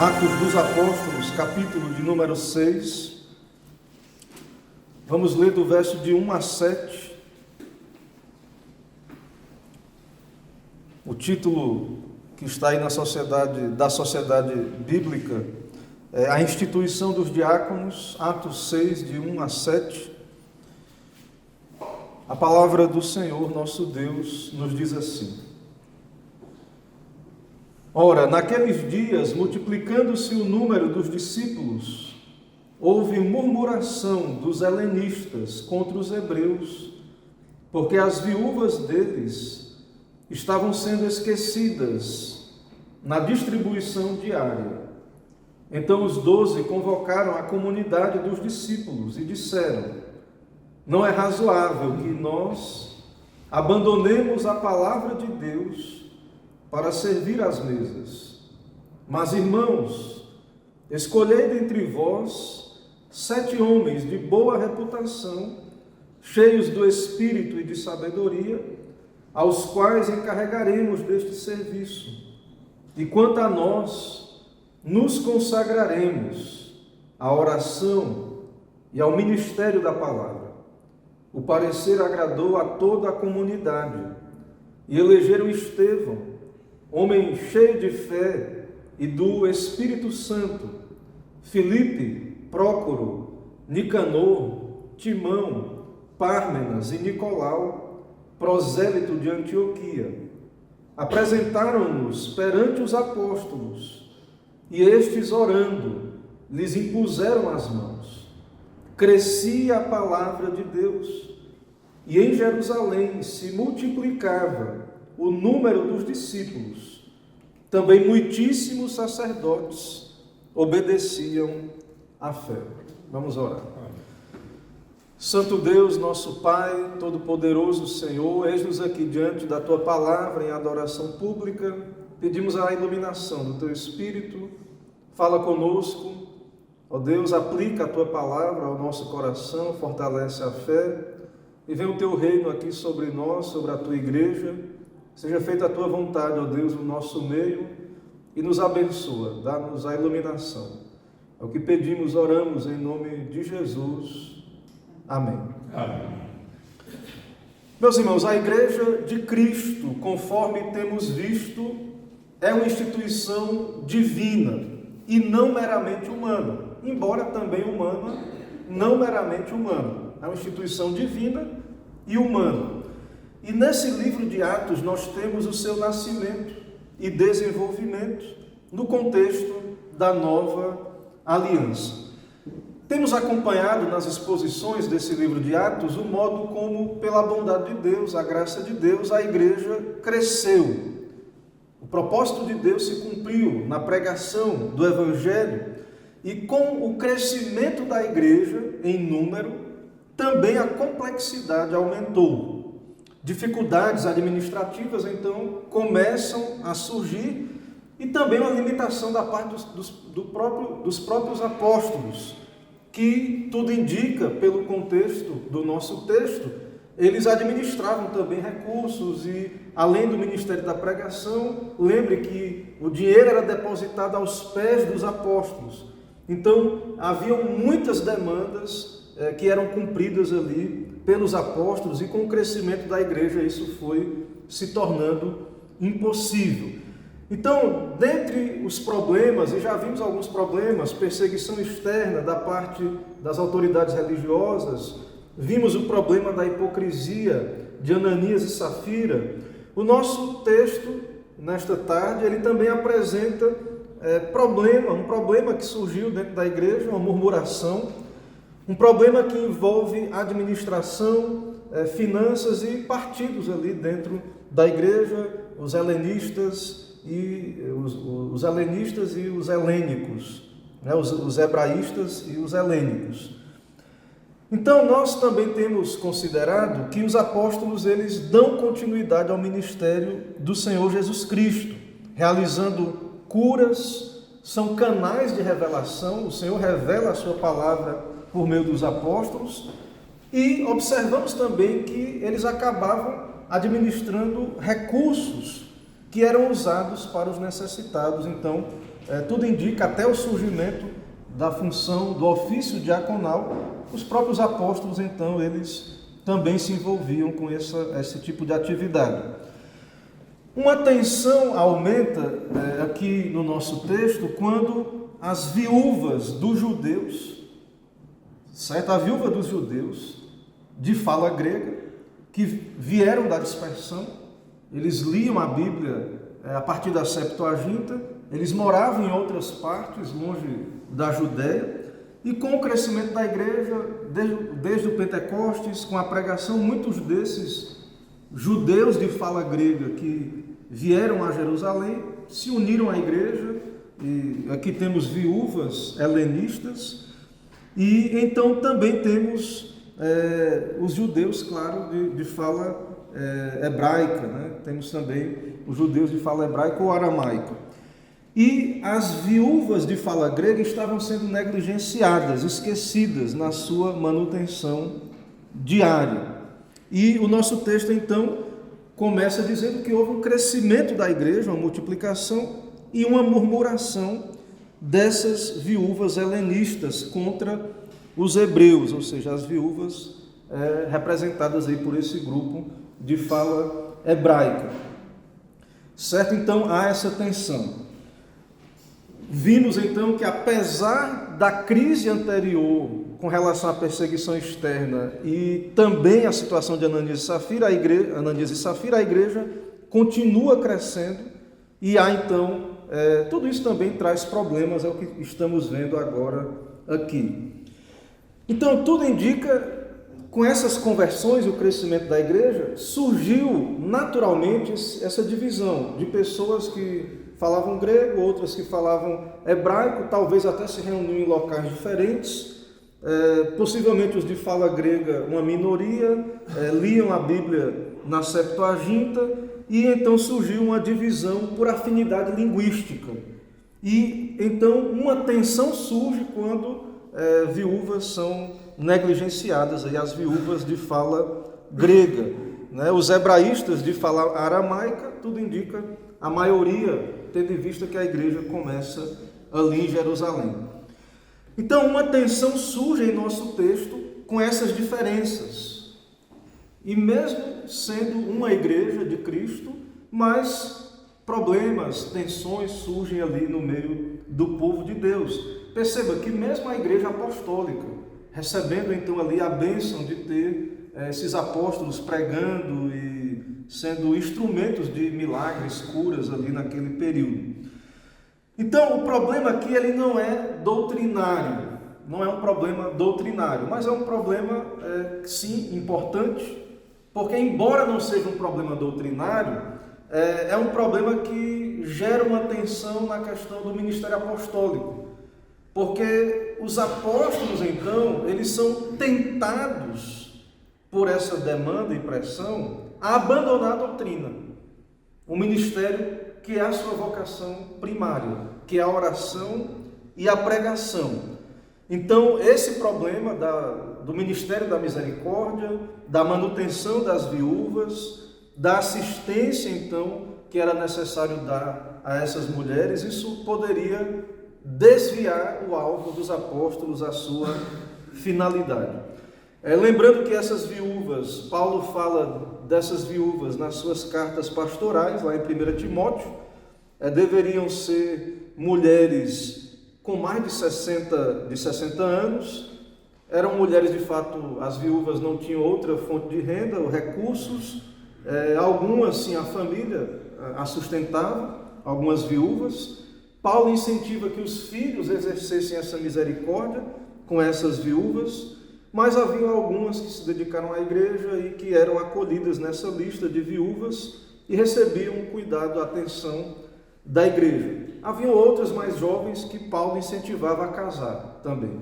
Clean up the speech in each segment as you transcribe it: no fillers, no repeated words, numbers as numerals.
Atos dos Apóstolos, capítulo de número 6. Vamos ler do verso de 1 a 7. O título que está aí da sociedade bíblica é a instituição dos diáconos, Atos 6, de 1 a 7. A palavra do Senhor, nosso Deus, nos diz assim: Ora, naqueles dias, multiplicando-se o número dos discípulos, houve murmuração dos helenistas contra os hebreus, porque as viúvas deles estavam sendo esquecidas na distribuição diária. Então os 12 convocaram a comunidade dos discípulos e disseram: Não é razoável que nós abandonemos a palavra de Deus para servir às mesas. Mas, irmãos, escolhei dentre vós 7 homens de boa reputação, cheios do Espírito e de sabedoria, aos quais encarregaremos deste serviço. E quanto a nós, nos consagraremos à oração e ao ministério da palavra. O parecer agradou a toda a comunidade, e elegeram Estevão, homem cheio de fé e do Espírito Santo, Filipe, Prócoro, Nicanor, Timão, Pármenas e Nicolau, prosélito de Antioquia. Apresentaram-nos perante os apóstolos, e estes, orando, lhes impuseram as mãos. Crescia a palavra de Deus, e em Jerusalém se multiplicava o número dos discípulos. Também muitíssimos sacerdotes obedeciam à fé. Vamos orar. Santo Deus, nosso Pai, Todo-Poderoso Senhor, eis-nos aqui diante da Tua palavra em adoração pública. Pedimos a iluminação do Teu Espírito. Fala conosco. Ó Deus, aplica a Tua palavra ao nosso coração, fortalece a fé. E vem o Teu reino aqui sobre nós, sobre a Tua igreja. Seja feita a Tua vontade, ó Deus, no nosso meio, e nos abençoa, dá-nos a iluminação. É o que pedimos, oramos em nome de Jesus. Amém. Amém. Meus irmãos, a Igreja de Cristo, conforme temos visto, é uma instituição divina e não meramente humana, embora também humana, não meramente humana. É uma instituição divina e humana. E nesse livro de Atos nós temos o seu nascimento e desenvolvimento no contexto da nova aliança. Temos acompanhado nas exposições desse livro de Atos o modo como, pela bondade de Deus, a graça de Deus, a igreja cresceu. O propósito de Deus se cumpriu na pregação do Evangelho, e com o crescimento da igreja em número, também a complexidade aumentou. Dificuldades administrativas, então, começam a surgir, e também uma limitação da parte dos próprios apóstolos, que tudo indica, pelo contexto do nosso texto, eles administravam também recursos e, além do ministério da pregação, lembre que o dinheiro era depositado aos pés dos apóstolos. Então, haviam muitas demandas que eram cumpridas ali pelos apóstolos, e com o crescimento da igreja isso foi se tornando impossível. Então, dentre os problemas, e já vimos alguns problemas, perseguição externa da parte das autoridades religiosas, vimos o problema da hipocrisia de Ananias e Safira. O nosso texto, nesta tarde, ele também apresenta um problema que surgiu dentro da igreja, uma murmuração, um problema que envolve administração, finanças e partidos ali dentro da igreja, os helenistas e os helênicos, né? Os hebraístas e os helênicos. Então nós também temos considerado que os apóstolos eles dão continuidade ao ministério do Senhor Jesus Cristo, realizando curas, são canais de revelação. O Senhor revela a sua palavra por meio dos apóstolos, e observamos também que eles acabavam administrando recursos que eram usados para os necessitados. Então, tudo indica até o surgimento da função do ofício diaconal. Os próprios apóstolos, então, eles também se envolviam com esse tipo de atividade. Uma tensão aumenta aqui no nosso texto quando as viúvas dos judeus, certo? A viúva dos judeus de fala grega, que vieram da dispersão, eles liam a Bíblia a partir da Septuaginta, eles moravam em outras partes, longe da Judéia, e com o crescimento da igreja, desde o Pentecostes, com a pregação, muitos desses judeus de fala grega que vieram a Jerusalém se uniram à igreja, e aqui temos viúvas helenistas, e então também temos os judeus, claro, de fala hebraica, né? Temos também os judeus de fala hebraica ou aramaica. E as viúvas de fala grega estavam sendo negligenciadas, esquecidas na sua manutenção diária. E o nosso texto, então, começa dizendo que houve um crescimento da igreja, uma multiplicação e uma murmuração dessas viúvas helenistas contra os hebreus, ou seja, as viúvas representadas aí por esse grupo de fala hebraica. Certo? Então, há essa tensão. Vimos então que, apesar da crise anterior com relação à perseguição externa e também a situação de Ananias e Safira, a igreja continua crescendo e há então, tudo isso também traz problemas, é o que estamos vendo agora aqui. Então, tudo indica, com essas conversões e o crescimento da igreja, surgiu naturalmente essa divisão de pessoas que falavam grego, outras que falavam hebraico, talvez até se reuniam em locais diferentes, possivelmente os de fala grega, uma minoria, liam a Bíblia na Septuaginta, e então surgiu uma divisão por afinidade linguística. E então uma tensão surge quando viúvas são negligenciadas, aí, as viúvas de fala grega. Né? Os hebraístas de fala aramaica, tudo indica, a maioria, tendo em vista que a igreja começa ali em Jerusalém. Então, uma tensão surge em nosso texto com essas diferenças. E mesmo sendo uma igreja de Cristo, mas problemas, tensões surgem ali no meio do povo de Deus. Perceba que mesmo a igreja apostólica, recebendo então ali a bênção de ter esses apóstolos pregando e sendo instrumentos de milagres, curas ali naquele período. Então, o problema aqui ele não é doutrinário, não é um problema doutrinário, mas é um problema, sim, importante, porque embora não seja um problema doutrinário, é um problema que gera uma tensão na questão do ministério apostólico, porque os apóstolos, então, eles são tentados por essa demanda e pressão a abandonar a doutrina, o ministério que é a sua vocação primária, que é a oração e a pregação. Então, esse problema do ministério da misericórdia, da manutenção das viúvas, da assistência, então, que era necessário dar a essas mulheres, isso poderia desviar o alvo dos apóstolos à sua finalidade. Lembrando que essas viúvas, Paulo fala dessas viúvas nas suas cartas pastorais, lá em 1 Timóteo, deveriam ser mulheres com mais de 60 anos, eram mulheres de fato, as viúvas não tinham outra fonte de renda ou recursos, algumas sim a família a sustentava, algumas viúvas. Paulo incentiva que os filhos exercessem essa misericórdia com essas viúvas, mas havia algumas que se dedicaram à igreja e que eram acolhidas nessa lista de viúvas e recebiam o cuidado, a atenção da igreja. Haviam outras mais jovens que Paulo incentivava a casar também.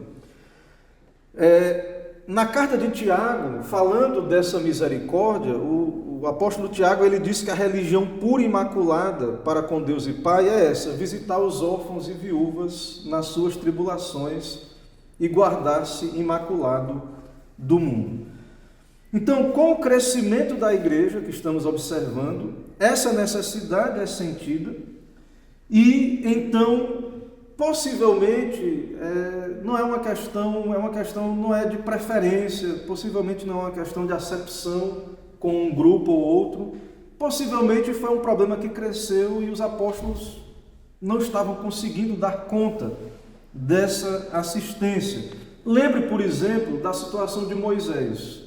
Na carta de Tiago, falando dessa misericórdia, o apóstolo Tiago ele disse que a religião pura e imaculada para com Deus e Pai é essa: visitar os órfãos e viúvas nas suas tribulações e guardar-se imaculado do mundo. Então, com o crescimento da igreja que estamos observando, essa necessidade é sentida E então, possivelmente, não é uma questão, não é de preferência, possivelmente não é uma questão de acepção com um grupo ou outro, possivelmente foi um problema que cresceu e os apóstolos não estavam conseguindo dar conta dessa assistência. Lembre, por exemplo, da situação de Moisés.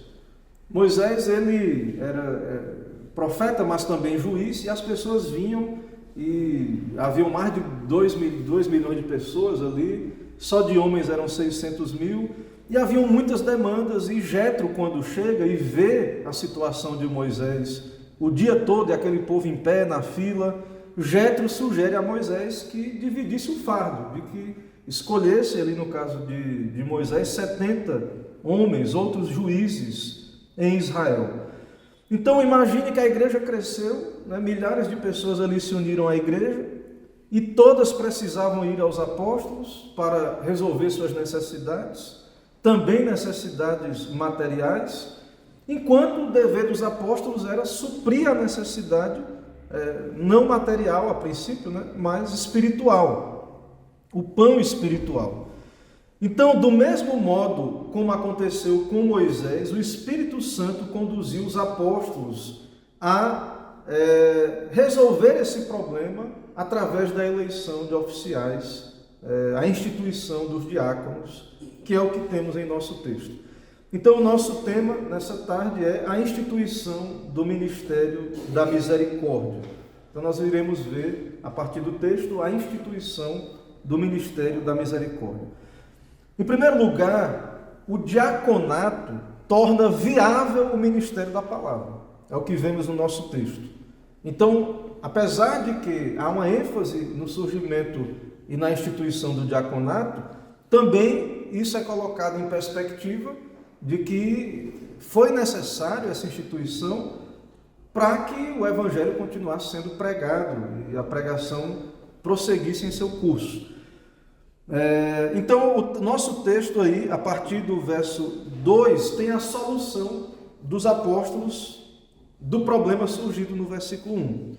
Moisés, ele era profeta, mas também juiz, e as pessoas vinham, e haviam mais de 2 milhões de pessoas ali, só de homens eram 600 mil, e haviam muitas demandas, e Jetro, quando chega e vê a situação de Moisés, o dia todo, e aquele povo em pé, na fila, Jetro sugere a Moisés que dividisse o fardo, de que escolhesse ali, no caso de Moisés, 70 homens, outros juízes em Israel. Então imagine que a igreja cresceu, né? Milhares de pessoas ali se uniram à igreja e todas precisavam ir aos apóstolos para resolver suas necessidades, também necessidades materiais, enquanto o dever dos apóstolos era suprir a necessidade não material a princípio, né? Mas espiritual, o pão espiritual. Então, do mesmo modo como aconteceu com Moisés, o Espírito Santo conduziu os apóstolos a resolver esse problema através da eleição de oficiais, a instituição dos diáconos, que é o que temos em nosso texto. Então, o nosso tema nessa tarde é a instituição do ministério da misericórdia. Então, nós iremos ver, a partir do texto, a instituição do ministério da misericórdia. Em primeiro lugar, o diaconato torna viável o ministério da palavra. É o que vemos no nosso texto. Então, apesar de que há uma ênfase no surgimento e na instituição do diaconato, também isso é colocado em perspectiva de que foi necessário essa instituição para que o evangelho continuasse sendo pregado e a pregação prosseguisse em seu curso. Então, o nosso texto aí, a partir do verso 2, tem a solução dos apóstolos do problema surgido no versículo 1.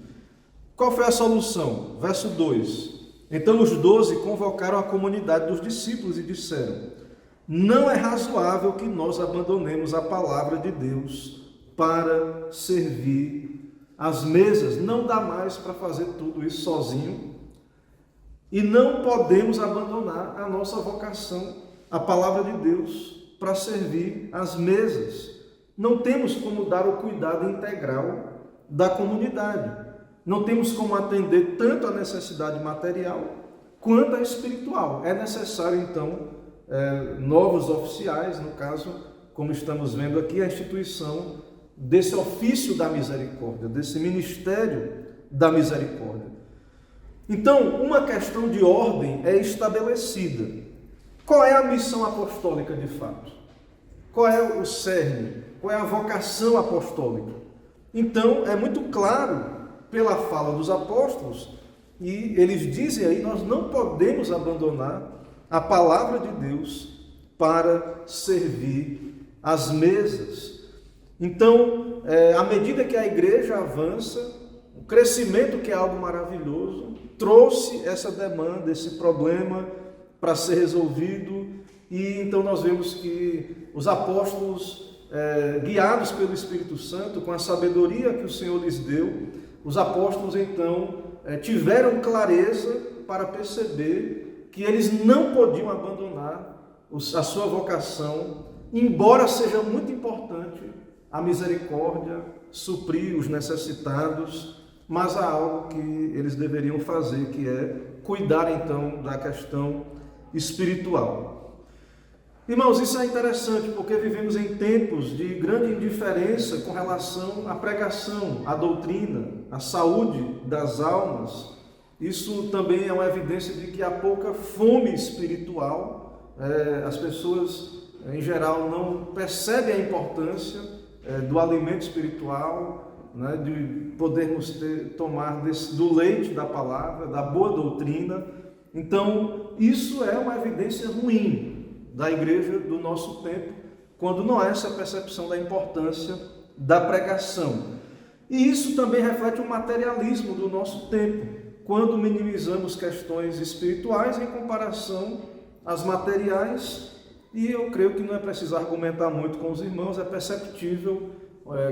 Qual foi a solução? Verso 2. Então os 12 convocaram a comunidade dos discípulos e disseram: não é razoável que nós abandonemos a palavra de Deus para servir às mesas. Não dá mais para fazer tudo isso sozinho. E não podemos abandonar a nossa vocação, a palavra de Deus, para servir às mesas. Não temos como dar o cuidado integral da comunidade. Não temos como atender tanto a necessidade material quanto a espiritual. É necessário, então, novos oficiais, no caso, como estamos vendo aqui, a instituição desse ofício da misericórdia, desse ministério da misericórdia. Então, uma questão de ordem é estabelecida. Qual é a missão apostólica de fato? Qual é o cerne? Qual é a vocação apostólica? Então, é muito claro pela fala dos apóstolos, e eles dizem aí, nós não podemos abandonar a palavra de Deus para servir às mesas. Então, à medida que a igreja avança, o crescimento, que é algo maravilhoso, trouxe essa demanda, esse problema para ser resolvido, e então nós vemos que os apóstolos, guiados pelo Espírito Santo, com a sabedoria que o Senhor lhes deu, os apóstolos então tiveram clareza para perceber que eles não podiam abandonar a sua vocação, embora seja muito importante a misericórdia, suprir os necessitados, mas há algo que eles deveriam fazer, que é cuidar então da questão espiritual. Irmãos, isso é interessante porque vivemos em tempos de grande indiferença com relação à pregação, à doutrina, à saúde das almas. Isso também é uma evidência de que há pouca fome espiritual. As pessoas, em geral, não percebem a importância do alimento espiritual, né, de podermos tomar do leite da palavra, da boa doutrina. Então, isso é uma evidência ruim da igreja do nosso tempo, quando não há essa percepção da importância da pregação. E isso também reflete o materialismo do nosso tempo. quando minimizamos questões espirituais em comparação às materiais, e eu creio que não é preciso argumentar muito com os irmãos, é perceptível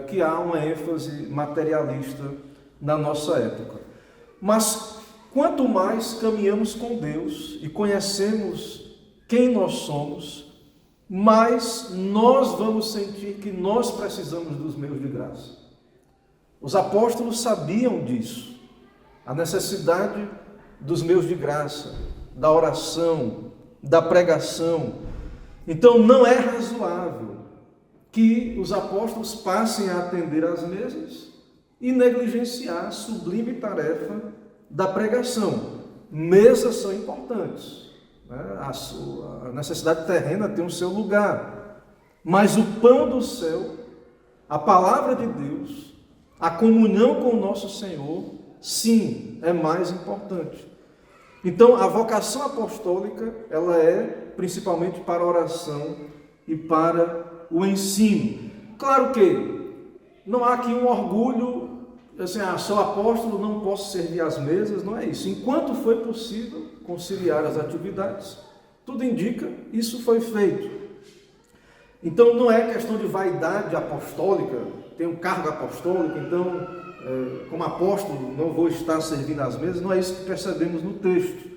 que há uma ênfase materialista na nossa época. Mas quanto mais caminhamos com Deus e conhecemos quem nós somos, mais nós vamos sentir que nós precisamos dos meios de graça. Os apóstolos sabiam disso, a necessidade dos meios de graça, da oração, da pregação. Então não é razoável que os apóstolos passem a atender às mesas e negligenciar a sublime tarefa da pregação. Mesas são importantes, né? A necessidade terrena tem o seu lugar, mas o pão do céu, a palavra de Deus, a comunhão com o nosso Senhor, sim, é mais importante. Então, a vocação apostólica, ela é principalmente para a oração e para o ensino. Claro que não há aqui um orgulho, assim, sou apóstolo, não posso servir às mesas, não é isso. Enquanto foi possível conciliar as atividades, tudo indica, isso foi feito. Então, não é questão de vaidade apostólica, tem um cargo apostólico, então, como apóstolo, não vou estar servindo às mesas, não é isso que percebemos no texto.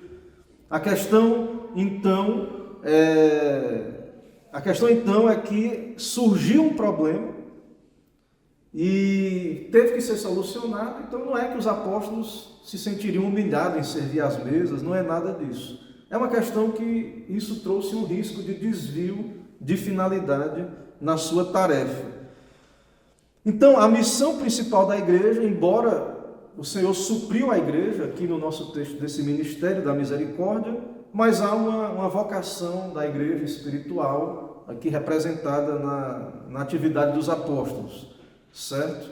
A questão, então, é que surgiu um problema e teve que ser solucionado. Então não é que os apóstolos se sentiriam humilhados em servir às mesas, não é nada disso. É uma questão que isso trouxe um risco de desvio de finalidade na sua tarefa. Então a missão principal da igreja, embora o Senhor supriu a igreja aqui no nosso texto desse ministério da misericórdia, mas há uma vocação da igreja espiritual aqui representada na atividade dos apóstolos, certo?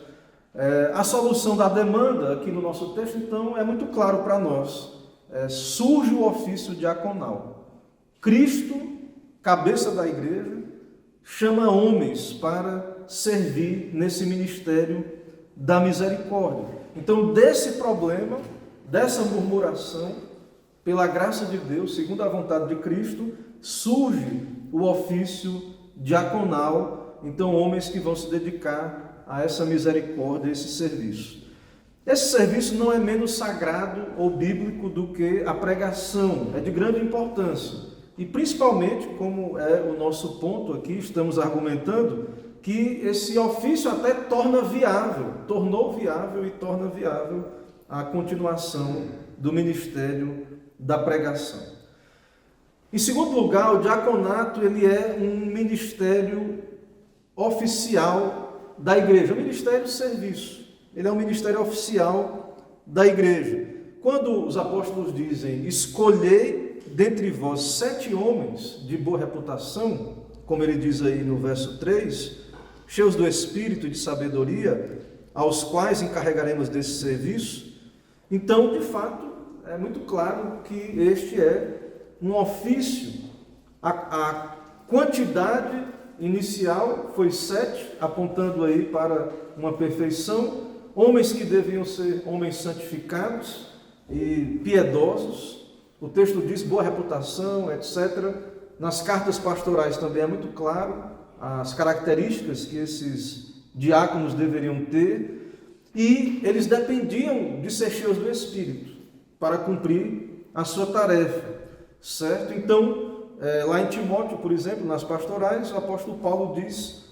A solução da demanda aqui no nosso texto, então, é muito claro para nós. Surge o ofício diaconal. Cristo, cabeça da igreja, chama homens para servir nesse ministério da misericórdia. Então, desse problema, dessa murmuração, pela graça de Deus, segundo a vontade de Cristo, surge o ofício diaconal. Então, homens que vão se dedicar a essa misericórdia, a esse serviço. Esse serviço não é menos sagrado ou bíblico do que a pregação, é de grande importância. E principalmente, como é o nosso ponto aqui, estamos argumentando, que esse ofício até tornou viável e torna viável a continuação do ministério da pregação. Em segundo lugar, o diaconato ele é um ministério oficial da igreja, um ministério de serviço. Ele é um ministério oficial da igreja. Quando os apóstolos dizem, escolhei dentre vós 7 homens de boa reputação, como ele diz aí no verso 3, cheios do Espírito e de sabedoria, aos quais encarregaremos desse serviço, então, de fato, é muito claro que este é um ofício. A quantidade inicial foi 7, apontando aí para uma perfeição, homens que deviam ser homens santificados e piedosos. O texto diz boa reputação, etc. Nas cartas pastorais também é muito claro as características que esses diáconos deveriam ter, e eles dependiam de ser cheios do Espírito para cumprir a sua tarefa, certo? Então, lá em Timóteo, por exemplo, nas pastorais, o apóstolo Paulo diz,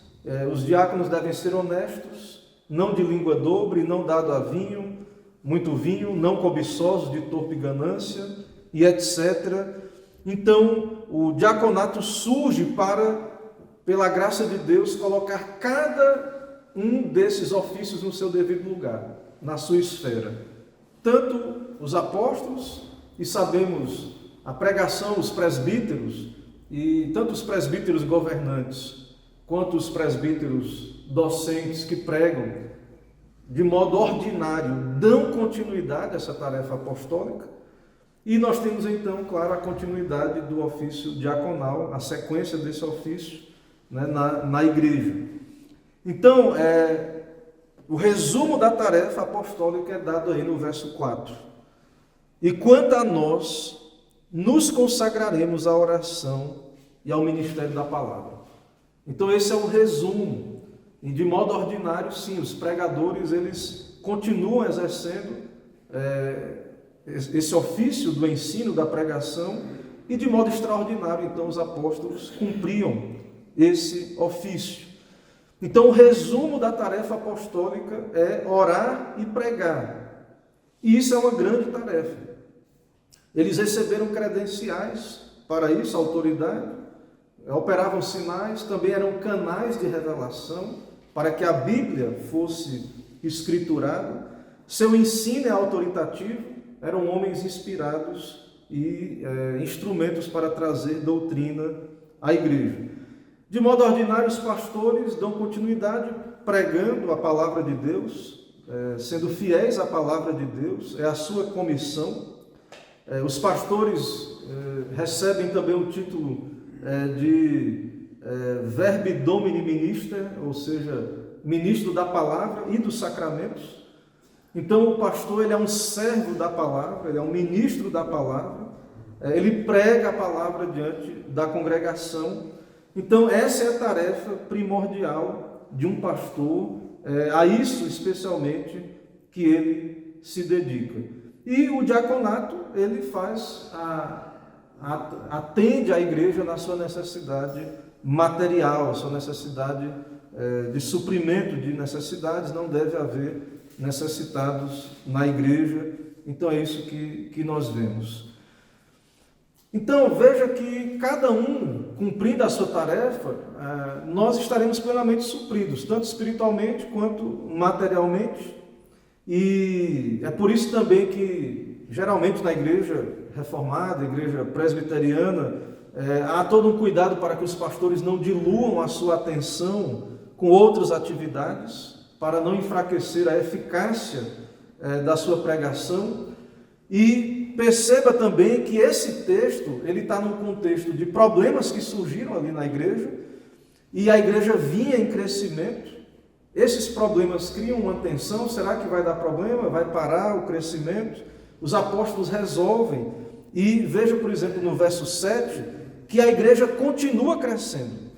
os diáconos devem ser honestos, não de língua dobre, não dado a vinho, muito vinho, não cobiçosos de torpe ganância, e etc. Então, o diaconato surge para, pela graça de Deus, colocar cada um desses ofícios no seu devido lugar, na sua esfera. Tanto os apóstolos, e sabemos a pregação, os presbíteros, e tanto os presbíteros governantes, quanto os presbíteros docentes que pregam de modo ordinário, dão continuidade a essa tarefa apostólica. E nós temos então, claro, a continuidade do ofício diaconal, a sequência desse ofício, né, na igreja. Então, o resumo da tarefa apostólica é dado aí no verso 4. E quanto a nós, nos consagraremos à oração e ao ministério da palavra. Então esse é o resumo. E de modo ordinário, sim, os pregadores, eles continuam exercendo esse ofício do ensino, da pregação, e de modo extraordinário, então, os apóstolos cumpriam esse ofício. Então, o resumo da tarefa apostólica é orar e pregar. E isso é uma grande tarefa. Eles receberam credenciais para isso, autoridade, operavam sinais, também eram canais de revelação para que a Bíblia fosse escriturada. Seu ensino é autoritativo, eram homens inspirados e instrumentos para trazer doutrina à igreja. De modo ordinário, os pastores dão continuidade pregando a palavra de Deus, sendo fiéis à palavra de Deus, é a sua comissão. Os pastores recebem também o título de Verbi Domini Minister, ou seja, ministro da palavra e dos sacramentos. Então o pastor, ele é um servo da palavra, ele é um ministro da palavra, ele prega a palavra diante da congregação. Então essa é a tarefa primordial de um pastor, a isso especialmente que ele se dedica. E o diaconato, ele atende a igreja na sua necessidade material, sua necessidade de suprimento de necessidades. Não deve haver necessitados na igreja. Então é isso que nós vemos. Então veja que cada um, cumprindo a sua tarefa, nós estaremos plenamente supridos, tanto espiritualmente quanto materialmente. E é por isso também que geralmente na igreja reformada, igreja presbiteriana, há todo um cuidado para que os pastores não diluam a sua atenção com outras atividades, para não enfraquecer a eficácia da sua pregação. E perceba também que esse texto, ele está num contexto de problemas que surgiram ali na igreja, e a igreja vinha em crescimento. Esses problemas criam uma tensão. Será que vai dar problema? Vai parar o crescimento? Os apóstolos resolvem. E veja, por exemplo, no verso 7, que a igreja continua crescendo.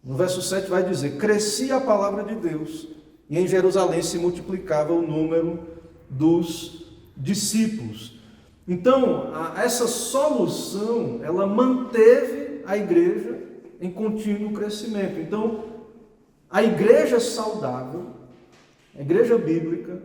No verso 7 vai dizer: crescia a palavra de Deus, e em Jerusalém se multiplicava o número dos discípulos. Então, essa solução, ela manteve a igreja em contínuo crescimento. Então, a igreja saudável, a igreja bíblica,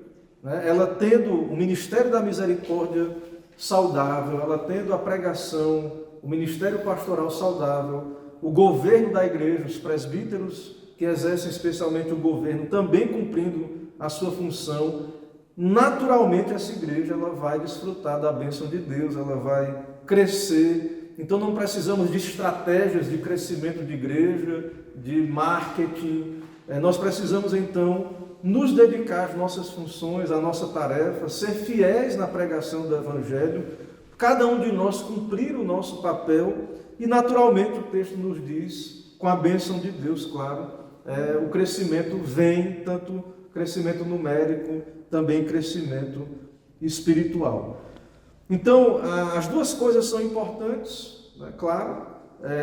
ela tendo o ministério da misericórdia saudável, ela tendo a pregação, o ministério pastoral saudável, o governo da igreja, os presbíteros que exercem especialmente o governo também cumprindo a sua função, naturalmente essa igreja ela vai desfrutar da bênção de Deus, ela vai crescer. Então não precisamos de estratégias de crescimento de igreja, de marketing. Nós precisamos então nos dedicar às nossas funções, à nossa tarefa, ser fiéis na pregação do Evangelho, cada um de nós cumprir o nosso papel. E naturalmente o texto nos diz, com a bênção de Deus, claro, o crescimento vem, tanto crescimento numérico, também crescimento espiritual. Então, as duas coisas são importantes, claro.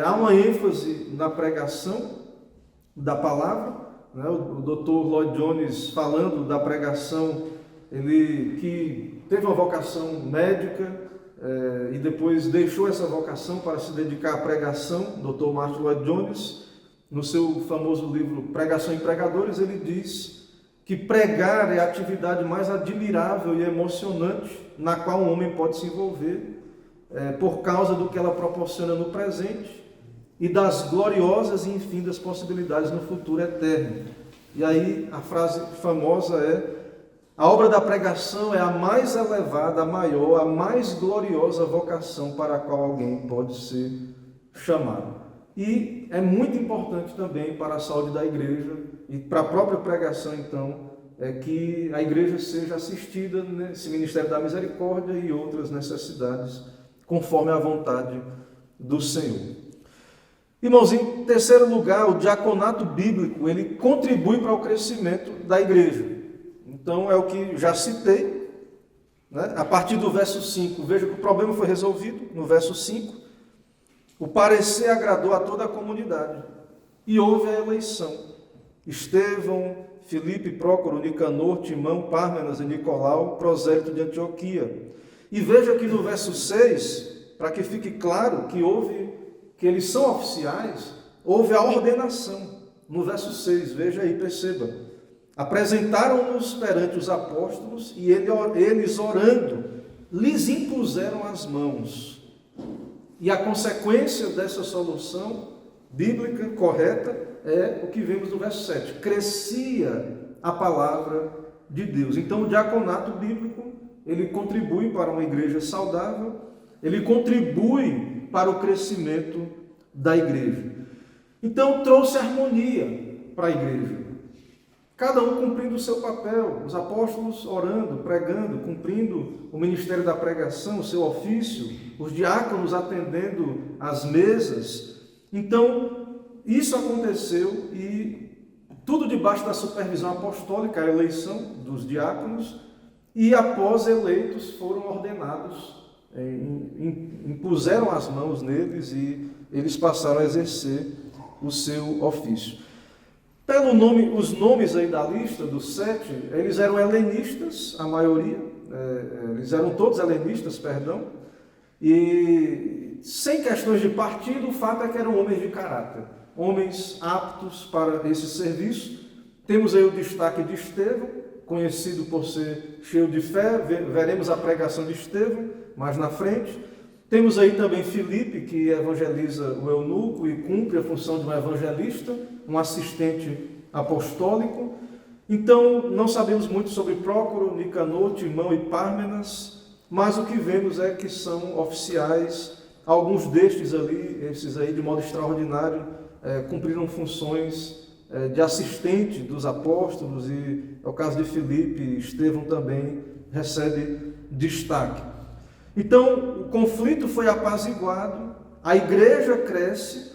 Há uma ênfase na pregação da palavra. O Dr. Lloyd Jones, falando da pregação, ele que teve uma vocação médica e depois deixou essa vocação para se dedicar à pregação. Dr. Martin Lloyd Jones, no seu famoso livro Pregação em Pregadores, ele diz que pregar é a atividade mais admirável e emocionante na qual um homem pode se envolver, por causa do que ela proporciona no presente e das gloriosas e infindas possibilidades no futuro eterno. E aí a frase famosa é: a obra da pregação é a mais elevada, a maior, a mais gloriosa vocação para a qual alguém pode ser chamado. E é muito importante também para a saúde da igreja e para a própria pregação, então, que a igreja seja assistida nesse ministério da misericórdia e outras necessidades, conforme a vontade do Senhor. Irmãos, em terceiro lugar, o diaconato bíblico, ele contribui para o crescimento da igreja. Então, é o que já citei. né? A partir do verso 5, veja que o problema foi resolvido no verso 5. O parecer agradou a toda a comunidade e houve a eleição. Estevão, Filipe, Prócoro, Nicanor, Timão, Pármenas e Nicolau, prosélito de Antioquia. E veja que no verso 6, para que fique claro que eles são oficiais, houve a ordenação. No verso 6, veja aí, perceba. Apresentaram-nos perante os apóstolos e eles orando, lhes impuseram as mãos. E a consequência dessa solução bíblica correta é o que vemos no verso 7. Crescia a palavra de Deus. Então o diaconato bíblico, ele contribui para uma igreja saudável, ele contribui para o crescimento da igreja. Então trouxe harmonia para a igreja. Cada um cumprindo o seu papel, os apóstolos orando, pregando, cumprindo o ministério da pregação, o seu ofício, os diáconos atendendo às mesas. Então, isso aconteceu e tudo debaixo da supervisão apostólica, a eleição dos diáconos, e após eleitos foram ordenados, impuseram as mãos neles e eles passaram a exercer o seu ofício. Pelo nome, os nomes aí da lista, dos 7, eles eram helenistas, a maioria, eles eram todos helenistas, e sem questões de partido, o fato é que eram homens de caráter, homens aptos para esse serviço. Temos aí o destaque de Estevão, conhecido por ser cheio de fé, veremos a pregação de Estevão mais na frente. Temos aí também Filipe, que evangeliza o eunuco e cumpre a função de um evangelista, um assistente apostólico. Então, não sabemos muito sobre Prócoro, Nicanor, Timão e Pármenas, mas o que vemos é que são oficiais. Alguns destes ali, esses aí de modo extraordinário, cumpriram funções de assistente dos apóstolos, e é o caso de Filipe. Estevão também recebe destaque. Então, o conflito foi apaziguado, a igreja cresce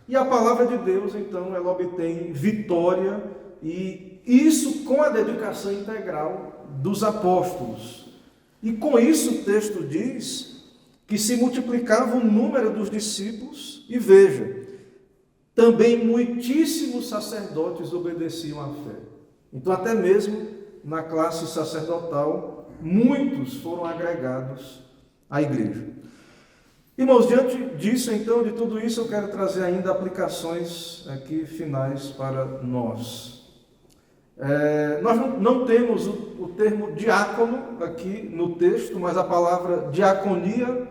e a palavra de Deus, então, ela obtém vitória, e isso com a dedicação integral dos apóstolos. E com isso o texto diz que se multiplicava o número dos discípulos, e veja, também muitíssimos sacerdotes obedeciam à fé. Então, até mesmo na classe sacerdotal, muitos foram agregados à igreja. Irmãos, diante disso, então, de tudo isso, eu quero trazer ainda aplicações aqui finais para nós. Nós não temos o termo diácono aqui no texto, mas a palavra diaconia,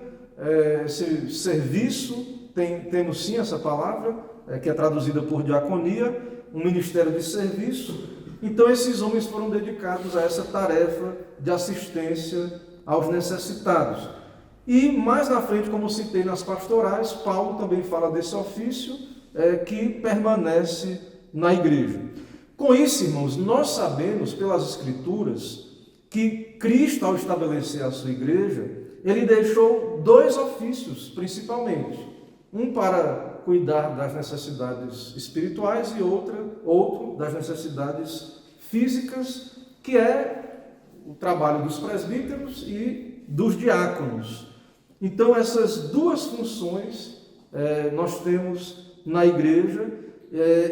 esse serviço, temos sim essa palavra, que é traduzida por diaconia, um ministério de serviço. Então, esses homens foram dedicados a essa tarefa de assistência aos necessitados. E mais na frente, como citei nas pastorais, Paulo também fala desse ofício que permanece na igreja. Com isso, irmãos, nós sabemos pelas Escrituras que Cristo, ao estabelecer a sua igreja, ele deixou 2 ofícios, principalmente. Um para cuidar das necessidades espirituais e outro das necessidades físicas, que é o trabalho dos presbíteros e dos diáconos. Então, essas 2 funções nós temos na igreja,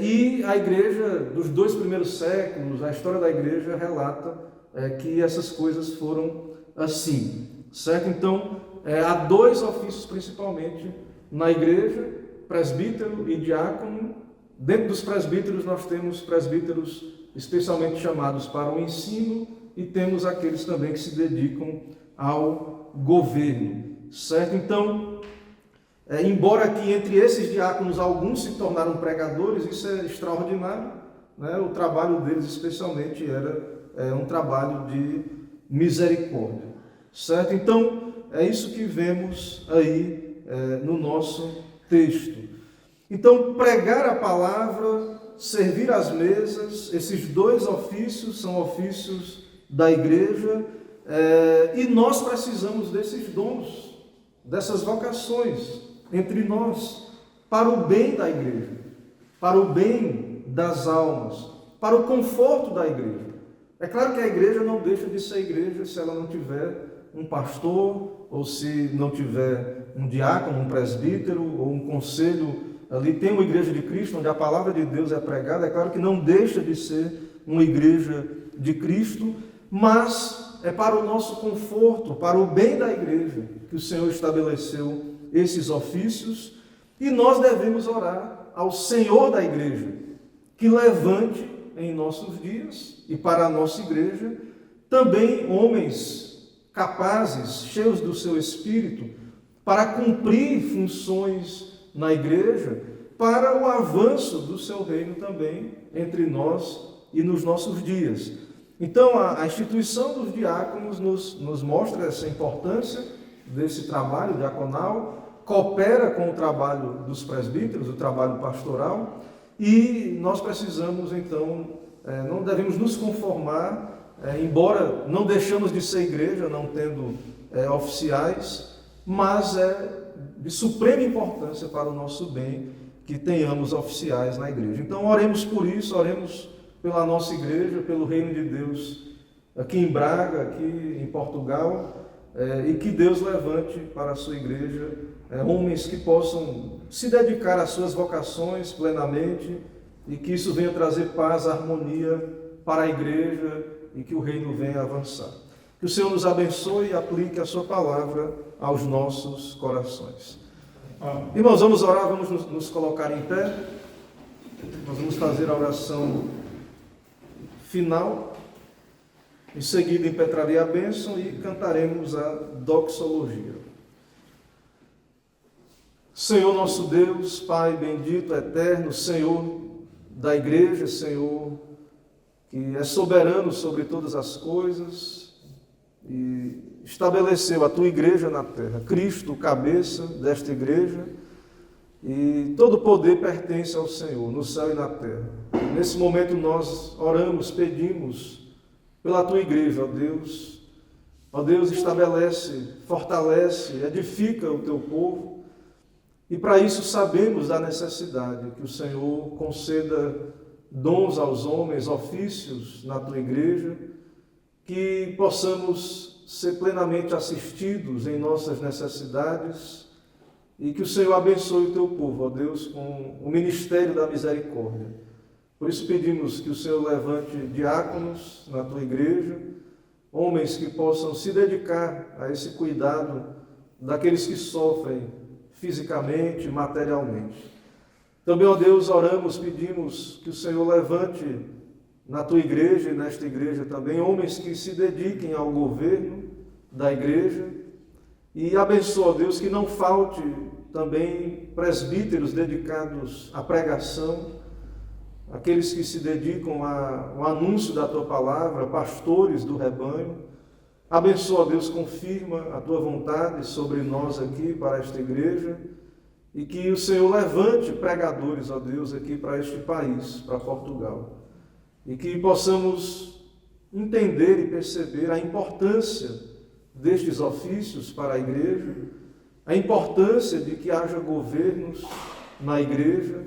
e a igreja dos 2 primeiros séculos, a história da igreja relata que essas coisas foram assim, certo? Então, há 2 ofícios principalmente na igreja, presbítero e diácono. Dentro dos presbíteros nós temos presbíteros especialmente chamados para o ensino, e temos aqueles também que se dedicam ao governo. Certo? Então, embora que entre esses diáconos alguns se tornaram pregadores, isso é extraordinário, né? O trabalho deles especialmente era um trabalho de misericórdia. Certo? Então, é isso que vemos aí no nosso texto. Então, pregar a palavra, servir às mesas, esses 2 ofícios são ofícios da igreja, e nós precisamos desses dons, dessas vocações entre nós, para o bem da igreja, para o bem das almas, para o conforto da igreja. É claro que a igreja não deixa de ser igreja se ela não tiver um pastor, ou se não tiver um diácono, um presbítero ou um conselho ali, tem uma igreja de Cristo onde a palavra de Deus é pregada, é claro que não deixa de ser uma igreja de Cristo, mas é para o nosso conforto, para o bem da igreja, que o Senhor estabeleceu esses ofícios, e nós devemos orar ao Senhor da igreja, que levante em nossos dias e para a nossa igreja também homens capazes, cheios do seu Espírito, para cumprir funções na igreja, para o avanço do seu reino também entre nós e nos nossos dias. Então, a instituição dos diáconos nos mostra essa importância desse trabalho diaconal, coopera com o trabalho dos presbíteros, o trabalho pastoral, e nós precisamos, então, não devemos nos conformar, embora não deixamos de ser igreja, não tendo oficiais, mas é de suprema importância para o nosso bem que tenhamos oficiais na igreja. Então, oremos por isso, oremos pela nossa igreja, pelo reino de Deus aqui em Braga, aqui em Portugal, e que Deus levante para a sua igreja homens que possam se dedicar às suas vocações plenamente e que isso venha trazer paz, harmonia para a igreja e que o reino venha avançar. Que o Senhor nos abençoe e aplique a sua palavra aos nossos corações. Irmãos, vamos orar, vamos nos colocar em pé. Nós vamos fazer a oração final. Em seguida, impetrarei a bênção e cantaremos a doxologia. Senhor nosso Deus, Pai bendito, eterno, Senhor da igreja, Senhor, que é soberano sobre todas as coisas e estabeleceu a tua igreja na terra. Cristo, cabeça desta igreja, e todo o poder pertence ao Senhor, no céu e na terra. Nesse momento nós oramos, pedimos pela tua igreja, ó Deus. Ó Deus, estabelece, fortalece, edifica o teu povo. E para isso sabemos da necessidade que o Senhor conceda dons aos homens, ofícios na tua igreja, que possamos ser plenamente assistidos em nossas necessidades e que o Senhor abençoe o teu povo, ó Deus, com o ministério da misericórdia. Por isso pedimos que o Senhor levante diáconos na tua igreja, homens que possam se dedicar a esse cuidado daqueles que sofrem fisicamente, materialmente. Também, ó Deus, oramos, pedimos que o Senhor levante na tua igreja e nesta igreja também homens que se dediquem ao governo da igreja e abençoa, ó Deus, que não falte também presbíteros dedicados à pregação, aqueles que se dedicam ao anúncio da tua palavra, pastores do rebanho. Abençoa, Deus, confirma a tua vontade sobre nós aqui, para esta igreja, e que o Senhor levante pregadores, ó Deus, aqui para este país, para Portugal, e que possamos entender e perceber a importância destes ofícios para a igreja, a importância de que haja governos na igreja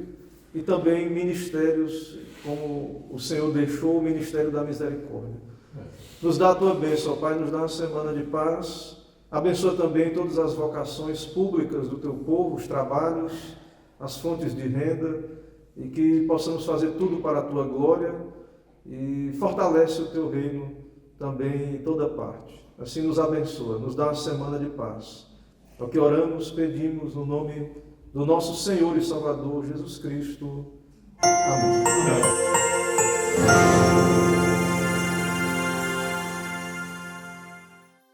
e também ministérios como o Senhor deixou, o ministério da misericórdia. Nos dá a tua bênção, ó Pai, nos dá uma semana de paz. Abençoa também todas as vocações públicas do teu povo, os trabalhos, as fontes de renda, e que possamos fazer tudo para a tua glória e fortalece o teu reino também em toda parte. Assim nos abençoa, nos dá uma semana de paz. É o que oramos, pedimos no nome do nosso Senhor e Salvador Jesus Cristo. Amém.